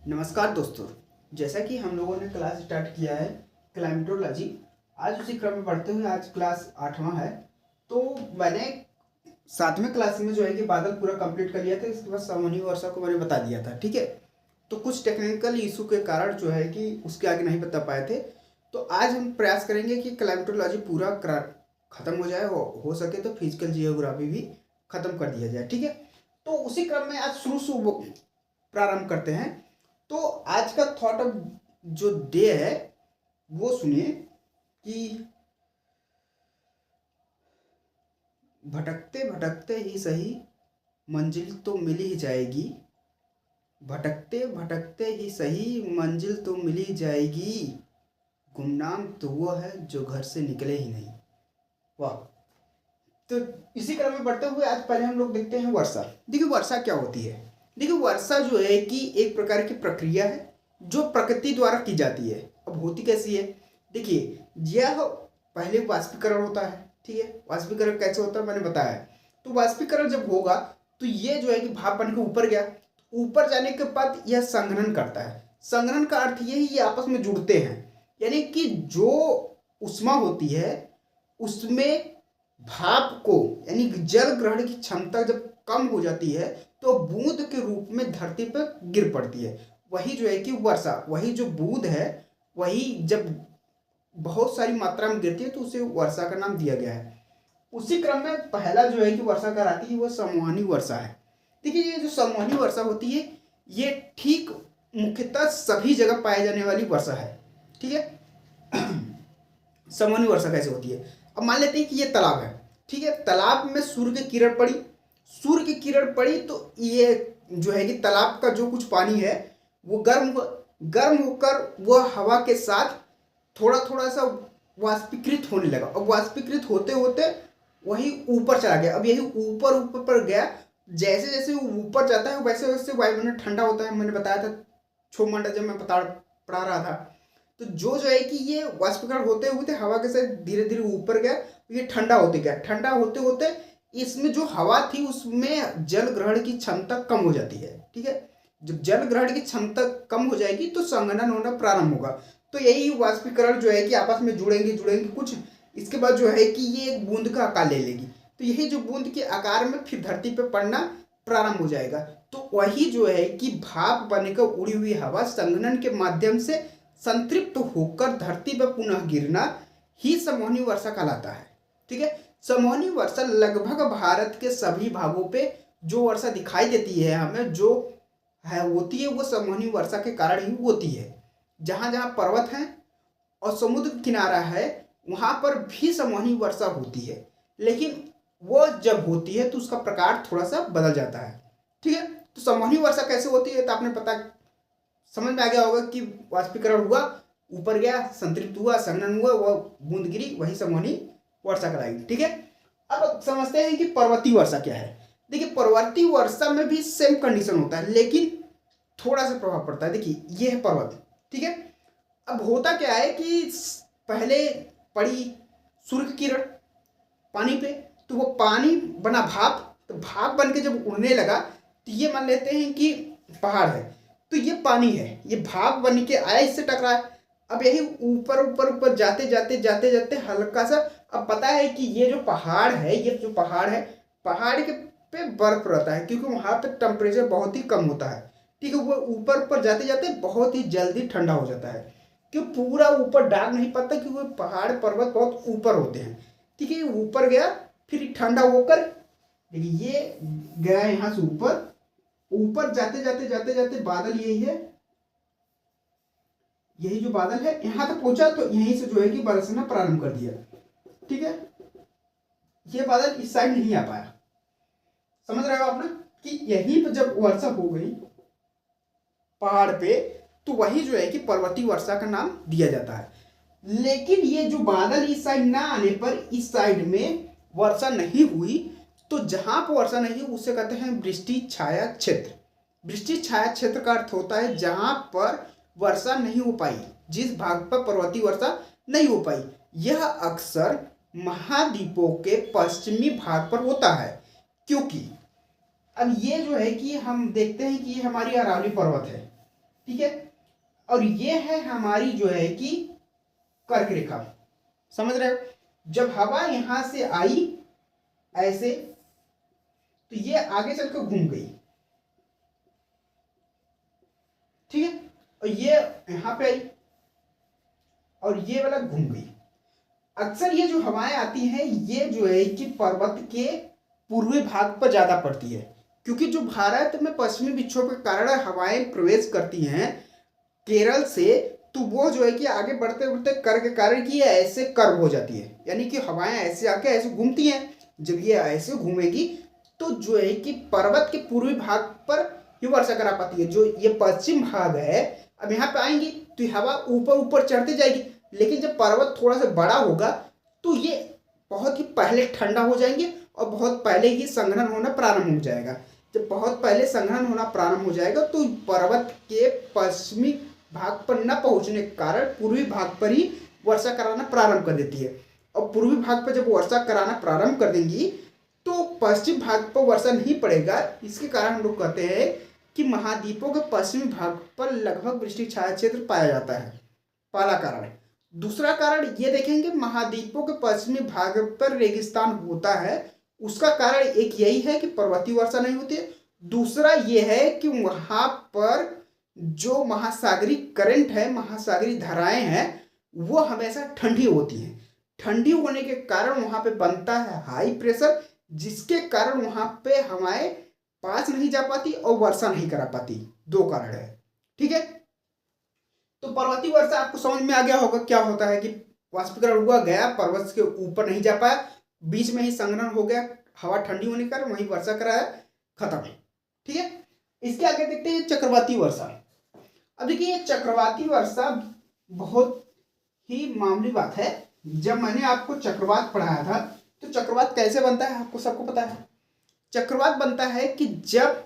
नमस्कार दोस्तों। जैसा कि हम लोगों ने क्लास स्टार्ट किया है क्लाइमेटोलॉजी, आज उसी क्रम में पढ़ते हुए आज क्लास 8वां है। तो मैंने 7वें क्लास में जो है कि बादल पूरा कंप्लीट कर लिया था। इसके बाद सामान्य वर्षा को मैंने बता दिया था, ठीक है। तो कुछ टेक्निकल इशू के कारण जो है कि उसके आगे नहीं बता पाए थे। तो आज हम प्रयास करेंगे कि क्लाइमेटोलॉजी पूरा ख़त्म हो जाए, हो सके तो फिजिकल जियोग्राफी भी ख़त्म कर दिया जाए, ठीक है। तो उसी क्रम में आज शुरू प्रारंभ करते हैं। तो आज का थॉट ऑफ जो डे है वो सुनिए कि भटकते भटकते ही सही मंजिल तो मिल ही जाएगी। भटकते भटकते ही सही मंजिल तो मिल ही जाएगी। गुमनाम तो वो है जो घर से निकले ही नहीं। वाह। तो इसी क्रम में बढ़ते हुए आज पहले हम लोग देखते हैं वर्षा। देखिए वर्षा क्या होती है। देखिए वर्षा जो है कि एक प्रकार की प्रक्रिया है जो प्रकृति द्वारा की जाती है। अब होती कैसी है, देखिए यह पहले वाष्पीकरण होता है, ठीक है। वाष्पीकरण कैसे होता है मैंने बताया है। तो वाष्पीकरण जब होगा तो ये जो है कि भाप बन के ऊपर गया, ऊपर जाने के बाद यह संघनन करता है। संघनन का अर्थ ये ही ये आपस में जुड़ते हैं, यानी कि जो उष्मा होती है उसमें भाप को यानी जल ग्रहण की क्षमता जब कम हो जाती है तो बूंद के रूप में धरती पर गिर पड़ती है। वही जो है कि वर्षा, वही जो बूंद है वही जब बहुत सारी मात्रा में गिरती है तो उसे वर्षा का नाम दिया गया है। उसी क्रम में पहला जो है कि वर्षा कराती है वो संवहनी वर्षा है। देखिए ये जो संवहनी वर्षा होती है ये ठीक मुख्यतः सभी जगह पाए जाने वाली वर्षा है, ठीक है। संवहनी वर्षा कैसे होती है, अब मान लेते हैं कि ये तालाब है, ठीक है। तालाब में सूर्य की किरण पड़ी, सूर्य की किरण पड़ी तो ये जो है कि तालाब का जो कुछ पानी है वो गर्म होकर वह हवा के साथ थोड़ा थोड़ा सा वाष्पीकृत होने लगा। अब वाष्पीकृत होते होते वही ऊपर चला गया। अब यही ऊपर ऊपर पर गया, जैसे जैसे वो ऊपर जाता है वैसे वैसे वायुमंडल ठंडा होता है। मैंने बताया था छोमंडल जब मैं पढ़ा रहा था। तो जो है कि ये वाष्पीकरण होते होते हवा के साथ धीरे धीरे ऊपर गया, ये ठंडा होते गया। ठंडा होते होते इसमें जो हवा थी उसमें जल ग्रहण की क्षमता कम हो जाती है, ठीक है। जब जल ग्रहण की क्षमता कम हो जाएगी तो संघनन होना प्रारंभ होगा। तो यही वाष्पीकरण जो है कि आपस में जुड़ेंगे कुछ, इसके बाद जो है कि ये एक बूंद का आकार ले लेगी। तो यही जो बूंद के आकार में फिर धरती पर पड़ना प्रारंभ हो जाएगा। तो वही जो है कि भाप बनकर उड़ी हुई हवा संघनन के माध्यम से संतृप्त होकर धरती पर पुनः गिरना ही संवहनी वर्षा कहलाता है, ठीक है। संवहनी वर्षा लगभग भारत के सभी भागों पे जो वर्षा दिखाई देती है हमें जो है होती है वो संवहनी वर्षा के कारण ही होती है। जहाँ जहाँ पर्वत हैं और समुद्र किनारा है वहाँ पर भी संवहनी वर्षा होती है, लेकिन वो जब होती है तो उसका प्रकार थोड़ा सा बदल जाता है, ठीक है। तो संवहनी वर्षा कैसे होती है तो आपने पता समझ में आ गया होगा कि वाष्पीकरण हुआ, ऊपर गया, संतृप्त हुआ, संघनन हुआ, वह बूंद गिरी, वही संवहनी वर्षा कहलाएगी, ठीक है। अब समझते हैं कि पर्वतीय वर्षा क्या है। देखिए पर्वतीय वर्षा में भी सेम कंडीशन होता है लेकिन थोड़ा सा प्रभाव पड़ता है। देखिए ये है पर्वत, ठीक है। अब होता क्या है कि पहले पड़ी सूर्य की किरण पानी पे तो वो पानी बना भाप, तो भाप बन के जब उड़ने लगा तो ये मान लेते हैं कि पहाड़ है, तो ये पानी है, ये भाप बन के आया, इससे टकराया। अब यही ऊपर ऊपर ऊपर जाते जाते जाते जाते हल्का सा, अब पता है कि ये जो पहाड़ है, ये जो पहाड़ है, पहाड़ के पे बर्फ रहता है क्योंकि वहाँ पे टेम्परेचर बहुत ही कम होता है, ठीक है। वो ऊपर ऊपर जाते जाते बहुत ही जल्दी ठंडा हो जाता है क्यों पूरा ऊपर डाल नहीं पाता क्योंकि वो पहाड़ पर्वत बहुत ऊपर होते हैं, ठीक है। ऊपर गया फिर ठंडा होकर देखिए ये गया यहाँ से ऊपर, ऊपर जाते जाते जाते जाते बादल यही है, यही जो बादल है यहां तक पहुंचा तो यहीं से जो है कि बरसना प्रारंभ कर दिया, ठीक है। ये बादल इस साइड नहीं आ पाया, समझ रहे हो आपने कि यहीं पर जब वर्षा हो गई पहाड़ पे तो वही जो है कि पर्वतीय वर्षा का नाम दिया जाता है। लेकिन ये जो बादल इस साइड ना आने पर इस साइड में वर्षा नहीं हुई, तो जहां पर वर्षा नहीं हुई उसे कहते हैं वृष्टि छाया क्षेत्र। वृष्टि छाया क्षेत्र का अर्थ होता है जहां पर वर्षा नहीं हो पाई, जिस भाग पर पर्वतीय वर्षा नहीं हो पाई। यह अक्सर महाद्वीपों के पश्चिमी भाग पर होता है क्योंकि अब ये जो है कि हम देखते हैं कि ये हमारी अरावली पर्वत है, ठीक है। और ये है हमारी जो है कि कर्क रेखा, समझ रहे हो। जब हवा यहां से आई ऐसे, तो ये आगे चलकर घूम गई, ठीक है, और ये यहां पे आई और ये वाला घूम गई। अक्सर ये जो हवाएं आती हैं ये जो है कि पर्वत के पूर्वी भाग पर ज्यादा पड़ती है, क्योंकि जो भारत में पश्चिमी विक्षोभ के कारण हवाएं प्रवेश करती हैं केरल से, तो वो जो है कि आगे बढ़ते बढ़ते कर्क के कारण कि ये ऐसे कर्व हो जाती है, यानी कि हवाएं ऐसे आके ऐसे घूमती हैं। जब ये ऐसे घूमेगी तो जो है कि पर्वत के पूर्वी भाग पर ये वर्षा करा पाती है। जो ये पश्चिम भाग है, अब यहाँ पे आएंगी तो हवा ऊपर ऊपर चढ़ती जाएगी, लेकिन जब पर्वत थोड़ा सा बड़ा होगा तो ये बहुत ही पहले ठंडा हो जाएंगे और बहुत पहले ही संघनन होना प्रारंभ हो जाएगा। जब बहुत पहले संघनन होना प्रारंभ हो जाएगा तो पर्वत के पश्चिमी भाग पर न पहुंचने के कारण पूर्वी भाग पर ही वर्षा कराना प्रारंभ कर देती है। और पूर्वी भाग पर जब वर्षा कराना प्रारंभ कर देंगी तो पश्चिम भाग पर वर्षा नहीं पड़ेगा। इसके कारण हम लोग कहते हैं कि महाद्वीपों के पश्चिमी भाग पर लगभग वृष्टि छाया क्षेत्र पाया जाता है, पहला कारण। दूसरा कारण ये देखेंगे महाद्वीपों के पश्चिमी भाग पर रेगिस्तान होता है, उसका कारण एक यही है कि पर्वतीय वर्षा नहीं होती है। दूसरा ये है कि वहां पर जो महासागरीय करंट है, महासागरीय धाराएं हैं, वो हमेशा ठंडी होती हैं। ठंडी होने के कारण वहां पे बनता है हाई प्रेशर, जिसके कारण वहां पे हवाएं पास नहीं जा पाती और वर्षा नहीं करा पाती। दो कारण है, ठीक है। तो पर्वतीय वर्षा आपको समझ में आ गया होगा क्या होता है कि वाष्पीकरण हुआ, गया पर्वत के ऊपर नहीं जा पाया, बीच में ही संघनन हो गया, हवा ठंडी होने के कारण वहीं वर्षा कराया, खत्म, ठीक है। इसके आगे देखते हैं चक्रवाती वर्षा। अब देखिए ये चक्रवाती वर्षा बहुत ही मामूली बात है। जब मैंने आपको चक्रवात पढ़ाया था तो चक्रवात कैसे बनता है आपको सबको पता है। चक्रवात बनता है कि जब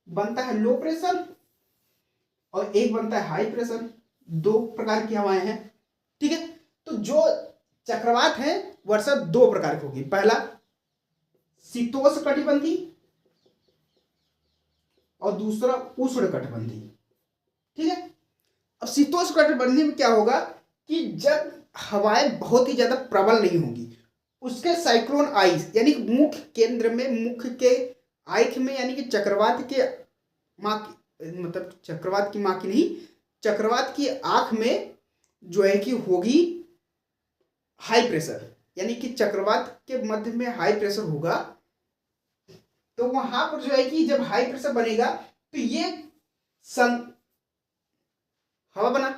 बनता है लो प्रेशर और एक बनता है हाई प्रेशर, दो प्रकार की हवाएं हैं, ठीक है। तो जो चक्रवात है वर्षा दो प्रकार की होगी, पहला शीतोष्णकटिबंधी और दूसरा उष्णकटिबंधी, ठीक है। अब शीतोष्णकटिबंधी में क्या होगा कि जब हवाएं बहुत ही ज्यादा प्रबल नहीं होंगी, उसके साइक्लोन आइस यानी मुख्य केंद्र में, मुख्य के आइक में, यानी कि चक्रवात के माँ की, मतलब चक्रवात की माँ की नहीं, चक्रवात की आंख में जो है कि होगी हाई प्रेशर, यानी कि चक्रवात के मध्य में हाई प्रेशर होगा। तो वहां पर जो है कि जब हाई प्रेशर बनेगा तो ये हवा बना,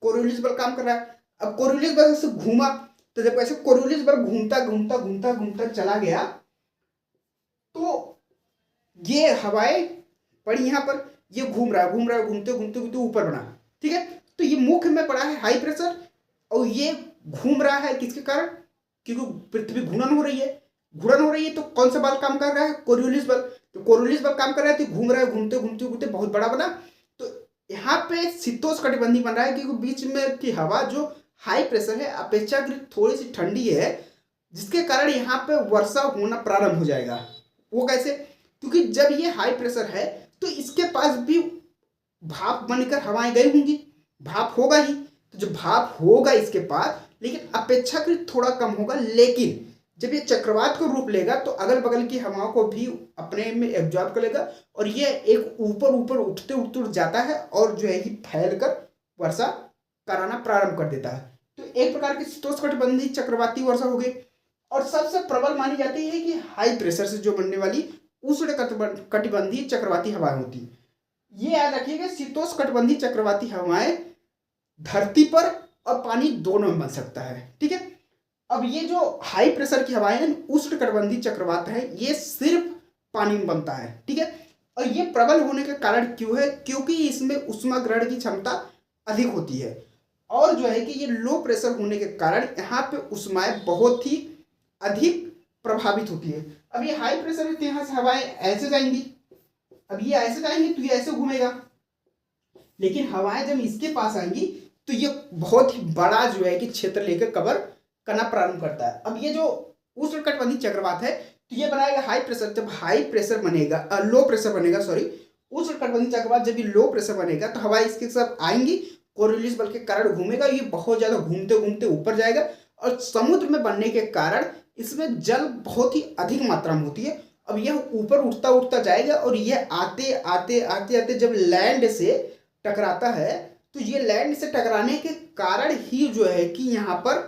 कोरियोलिस बल काम कर रहा है। अब कोरियोलिस बल से घूमा, तो जब ऐसे कोरियोलिस बल घूमता घूमता घूमता घूमता चला गया तो ये हवाएं पड़ी यहाँ पर, ये घूम रहा है घूमते घूमते घूमते ऊपर बना, ठीक है। तो ये मुख्य में पड़ा है हाई प्रेशर और ये घूम रहा है किसके कारण, क्योंकि पृथ्वी घूर्णन हो रही है। घूर्णन हो रही है तो कौन सा बल काम कर रहा है, कोरियोलिस बल। तो कोरियोलिस बल काम कर रहा है तो घूम रहा है, घूमते घूमते घूमते बहुत बड़ा बना। तो यहाँ पे शीतोष्णकटिबंधी बन रहा है क्योंकि बीच में की हवा जो हाई प्रेशर है अपेक्षाकृत थोड़ी सी ठंडी है, जिसके कारण यहाँ पे वर्षा होना प्रारंभ हो जाएगा। वो कैसे, क्योंकि जब ये हाई प्रेशर है तो इसके पास भी भाप बनकर हवाएं गई होंगी, भाप होगा ही। तो जो भाप होगा इसके पास, लेकिन अपेक्षाकृत थोड़ा कम होगा, लेकिन जब ये चक्रवात को रूप लेगा तो अगल बगल की हवाओं को भी अपने में एब्जॉर्ब कर लेगा और ये एक ऊपर ऊपर उठते उठते जाता है और जो है कि फैलकर वर्षा कराना प्रारंभ कर देता है। तो एक प्रकार की शीतोष्णकटिबंधी चक्रवाती वर्षा हो गई। और सबसे प्रबल मानी जाती है कि हाई प्रेशर से जो बनने वाली उष्णकटिबंधी चक्रवाती हवाएं होती। ये याद रखिएगा, शीतोष्णकटिबंधी चक्रवाती हवाएं धरती पर और पानी दोनों में बन सकता है, ठीक है। अब ये जो हाई प्रेशर की हवाएं हैं उष्णकटिबंधी चक्रवात है, ये सिर्फ पानी में बनता है, ठीक है। और ये प्रबल होने का कारण क्यों है, क्योंकि इसमें ऊष्मा ग्रहण की क्षमता अधिक होती है और जो है कि ये लो प्रेशर होने के कारण यहाँ पे ऊष्माएं बहुत ही अधिक प्रभावित होती है। अब ये हाई प्रेशर है तो यहाँ से हवाएं ऐसे जाएंगी, अब ये ऐसे जाएंगी तो ये ऐसे घूमेगा, लेकिन हवाएं जब इसके पास आएंगी तो ये बहुत ही बड़ा जो है कि क्षेत्र लेकर कवर करना प्रारंभ करता है। अब ये जो उष्णकटिबंधी चक्रवात है तो ये बनाएगा हाई प्रेशर। जब हाई प्रेशर बनेगा, लो प्रेशर बनेगा सॉरी, उष्णकटिबंधीय चक्रवात जब ये लो प्रेशर बनेगा तो हवा इसके साथ आएंगी, कोरियोलिस बल के कारण घूमेगा, ये बहुत ज़्यादा घूमते घूमते ऊपर जाएगा और समुद्र में बनने के कारण इसमें जल बहुत ही अधिक मात्रा में होती है। अब यह ऊपर उठता उठता जाएगा और यह आते आते आते आते जब लैंड से टकराता है तो ये लैंड से टकराने के कारण ही जो है कि यहाँ पर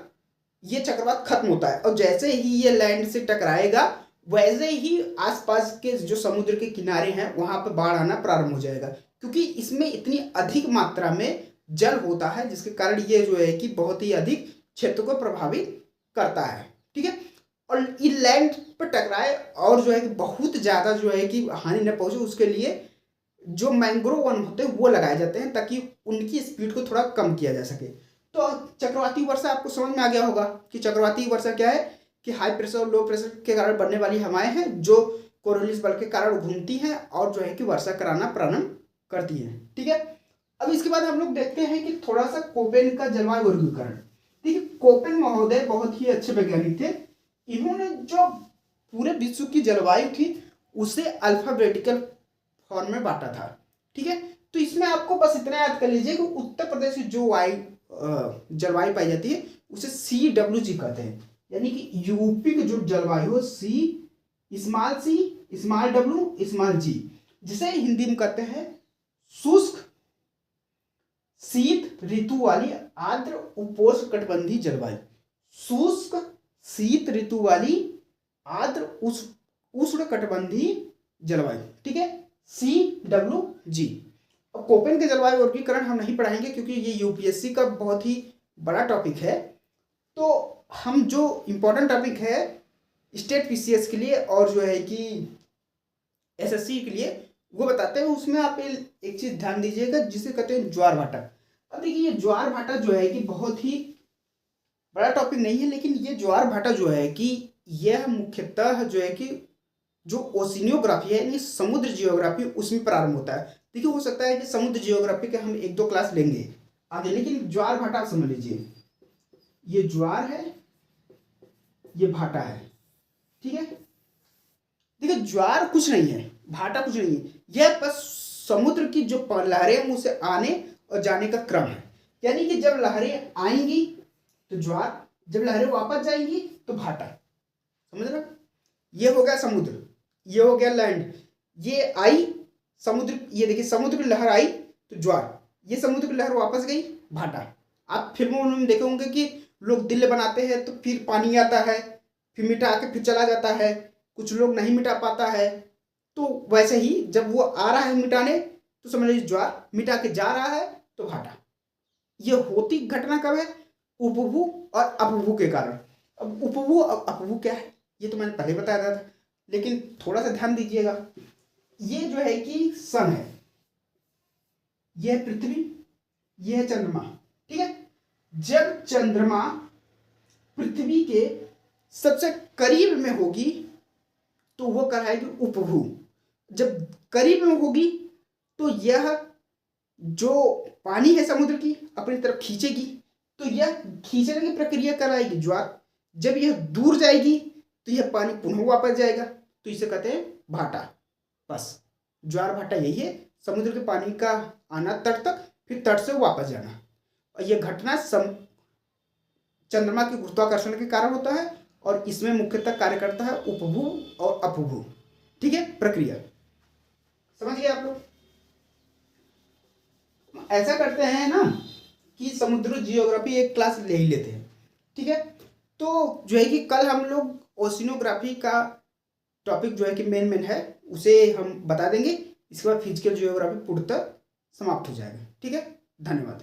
ये चक्रवात खत्म होता है। और जैसे ही ये लैंड से टकराएगा वैसे ही आसपास के जो समुद्र के किनारे हैं वहां पर बाढ़ आना प्रारंभ हो जाएगा, क्योंकि इसमें इतनी अधिक मात्रा में जल होता है जिसके कारण ये जो है कि बहुत ही अधिक क्षेत्र को प्रभावित करता है। ठीक है, और ये लैंड पर टकराए और जो है कि बहुत ज़्यादा जो है कि हानि न पहुंचे उसके लिए जो मैंग्रोव वन होते हैं वो लगाए जाते हैं ताकि उनकी स्पीड को थोड़ा कम किया जा सके। तो चक्रवाती वर्षा आपको समझ में आ गया होगा कि चक्रवाती वर्षा क्या है कि हाई प्रेशर और लो प्रेशर के कारण बनने वाली हवाएं हैं जो कोरियोलिस बल के कारण घूमती हैं और जो है कि वर्षा कराना प्रारंभ करती हैं। ठीक है, अब इसके बाद हम लोग देखते हैं कि थोड़ा सा कोपेन का जलवायु वर्गीकरण। देखिए, कोपेन महोदय बहुत ही अच्छे वैज्ञानिक थे। इन्होंने जो पूरे विश्व की जलवायु थी उसे अल्फाबेटिकल फॉर्म में बांटा था। ठीक है, तो इसमें आपको बस इतना याद कर लीजिए कि उत्तर प्रदेश की जो जलवायु पाई जाती है उसे CWG कहते हैं, यानी कि यूपी की जो जलवायु है C small W small G, जिसे हिंदी में कहते हैं शुष्क शीत ऋतु वाली आर्द्र उपोष्ण कटिबंधीय जलवायु। शुष्क शीत ऋतु वाली आर्द्र उष्ण कटिबंधीय जलवायु। ठीक है, CWG। अब कोपेन के जलवायु वर्गीकरण हम नहीं पढ़ाएंगे क्योंकि ये यूपीएससी का बहुत ही बड़ा टॉपिक है। तो हम जो इम्पोर्टेंट टॉपिक है स्टेट पीसीएस के लिए और जो है कि एसएससी के लिए वो बताते हैं, उसमें आप एक चीज़ ध्यान दीजिएगा जिसे कहते हैं ज्वार भाटा। अब देखिए, ये ज्वार भाटा जो है कि बहुत ही बड़ा टॉपिक नहीं है, लेकिन ये ज्वार भाटा जो है कि यह मुख्यतः जो है कि जो ओशिनियोग्राफी है यानी समुद्र जियोग्राफी उसमें प्रारंभ होता है। देखिए, हो सकता है कि समुद्र जियोग्राफी के हम 1-2 क्लास लेंगे आगे, लेकिन ज्वार भाटा आप समझ लीजिए, ये ज्वार है ये भाटा है। ठीक है, देखिए ज्वार कुछ नहीं है, भाटा कुछ नहीं है, यह बस समुद्र की जो लहरें उसे आने और जाने का क्रम है। यानी कि जब लहरें आएंगी तो ज्वार, जब लहरें वापस जाएंगी तो भाटा। समझ रहे? ये हो गया समुद्र, ये हो गया लैंड, ये आई समुद्र, ये देखिए समुद्र की लहर आई तो ज्वार, ये समुद्र की लहर वापस गई भाटा। आप फिल्मों में देखे होंगे कि लोग दिल बनाते हैं तो फिर पानी आता है, फिर मिटा के फिर चला जाता है, कुछ लोग नहीं मिटा पाता है। तो वैसे ही जब वो आ रहा है मिटाने तो समझ लीजिए ज्वार, मिटा के जा रहा है तो भाटा। ये होती घटना कब है? उपभू और अपभू के कारण। अब उपभू और अपभू क्या है ये तो मैंने पहले बताया था, लेकिन थोड़ा सा ध्यान दीजिएगा। ये जो है कि सन है, यह है पृथ्वी, यह है चंद्रमा। ठीक है, जब चंद्रमा पृथ्वी के सबसे करीब में होगी तो वो कहलाएगी उपभू। जब करीब में होगी तो यह जो पानी है समुद्र की अपनी तरफ खींचेगी, तो यह खींचने की प्रक्रिया कराएगी ज्वार। जब यह दूर जाएगी तो यह पानी पुनः वापस जाएगा, तो इसे कहते हैं भाटा। बस ज्वार भाटा यही है, समुद्र के पानी का आना तट तक, फिर तट से वापस जाना। और यह घटना चंद्रमा के गुरुत्वाकर्षण के कारण होता है और इसमें मुख्यतः कार्य करता है उपभू और अपभू। ठीक है, प्रक्रिया समझ गए आप लोग? ऐसा करते हैं ना कि समुद्र जियोग्राफी एक क्लास ले ही लेते हैं। ठीक है, तो जो है कि कल हम लोग ओशिनोग्राफी का टॉपिक जो है कि मेन है उसे हम बता देंगे। इसके बाद फिजिकल जियोग्राफी पूर्णतः समाप्त हो जाएगा। ठीक है, धन्यवाद।